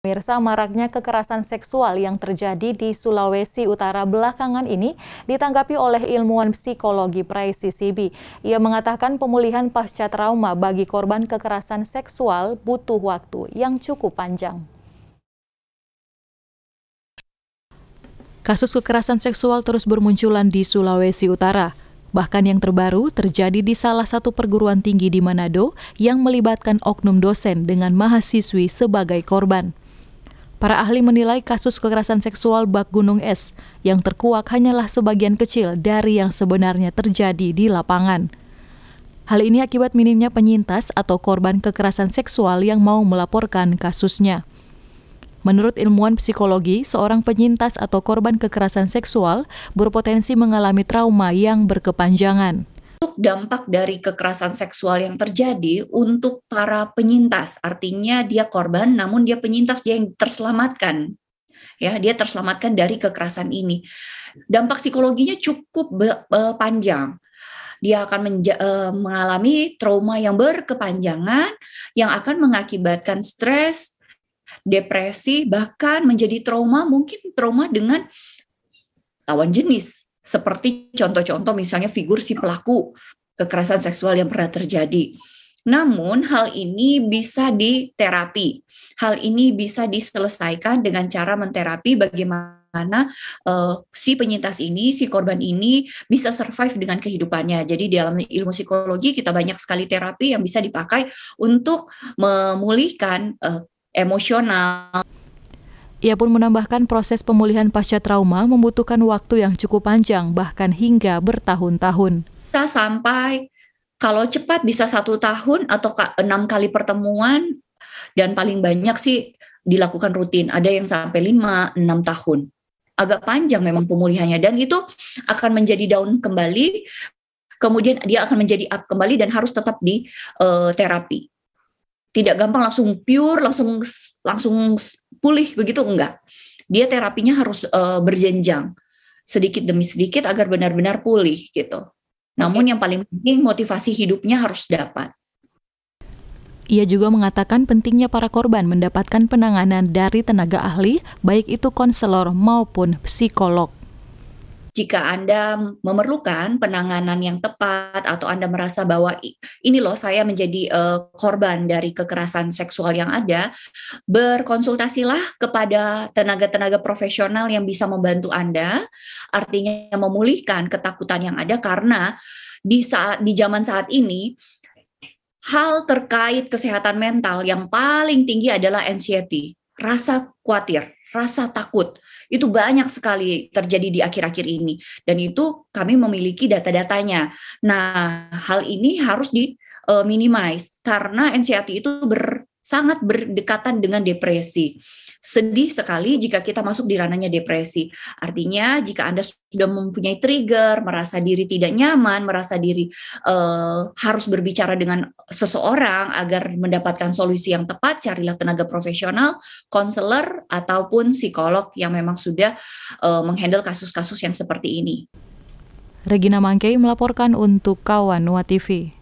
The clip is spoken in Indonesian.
Pemirsa, maraknya kekerasan seksual yang terjadi di Sulawesi Utara belakangan ini ditanggapi oleh ilmuwan psikologi Praisi Sibi. Ia mengatakan pemulihan pasca trauma bagi korban kekerasan seksual butuh waktu yang cukup panjang. Kasus kekerasan seksual terus bermunculan di Sulawesi Utara. Bahkan yang terbaru terjadi di salah satu perguruan tinggi di Manado yang melibatkan oknum dosen dengan mahasiswi sebagai korban. Para ahli menilai kasus kekerasan seksual bak gunung es yang terkuak hanyalah sebagian kecil dari yang sebenarnya terjadi di lapangan. Hal ini akibat minimnya penyintas atau korban kekerasan seksual yang mau melaporkan kasusnya. Menurut ilmuwan psikologi, seorang penyintas atau korban kekerasan seksual berpotensi mengalami trauma yang berkepanjangan. Dampak dari kekerasan seksual yang terjadi untuk para penyintas, artinya dia korban namun dia penyintas, dia yang terselamatkan. Ya, dia terselamatkan dari kekerasan ini. Dampak psikologinya cukup panjang. Dia akan mengalami trauma yang berkepanjangan yang akan mengakibatkan stres, depresi, bahkan menjadi mungkin trauma dengan lawan jenis. Seperti contoh-contoh misalnya figur si pelaku kekerasan seksual yang pernah terjadi. Namun hal ini bisa diterapi. Hal ini bisa diselesaikan dengan cara menterapi bagaimana si penyintas ini, si korban ini bisa survive dengan kehidupannya. Jadi dalam ilmu psikologi kita banyak sekali terapi yang bisa dipakai untuk memulihkan emosional. Ia pun menambahkan proses pemulihan pasca trauma membutuhkan waktu yang cukup panjang, bahkan hingga bertahun-tahun. Kita sampai, kalau cepat bisa 1 tahun atau 6 kali pertemuan, dan paling banyak sih dilakukan rutin. Ada yang sampai 5-6 tahun. Agak panjang memang pemulihannya, dan itu akan menjadi down kembali, kemudian dia akan menjadi up kembali dan harus tetap di terapi. Tidak gampang langsung pure, langsung pulih begitu, enggak. Dia terapinya harus berjenjang, sedikit demi sedikit agar benar-benar pulih gitu. Namun yang paling penting motivasi hidupnya harus dapat. Ia juga mengatakan pentingnya para korban mendapatkan penanganan dari tenaga ahli, baik itu konselor maupun psikolog. Jika Anda memerlukan penanganan yang tepat atau Anda merasa bahwa ini loh saya menjadi korban dari kekerasan seksual yang ada, berkonsultasilah kepada tenaga-tenaga profesional yang bisa membantu Anda, artinya memulihkan ketakutan yang ada, karena di zaman saat ini hal terkait kesehatan mental yang paling tinggi adalah anxiety, rasa khawatir, rasa takut. Itu banyak sekali terjadi di akhir-akhir ini. Dan itu kami memiliki data-datanya. Nah, hal ini harus minimize karena anxiety itu sangat berdekatan dengan depresi. Sedih sekali jika kita masuk di ranahnya depresi. Artinya jika Anda sudah mempunyai trigger, merasa diri tidak nyaman, merasa diri harus berbicara dengan seseorang agar mendapatkan solusi yang tepat, carilah tenaga profesional, konselor, ataupun psikolog yang memang sudah menghandle kasus-kasus yang seperti ini. Regina Mangkei melaporkan untuk Kawan Nuat TV.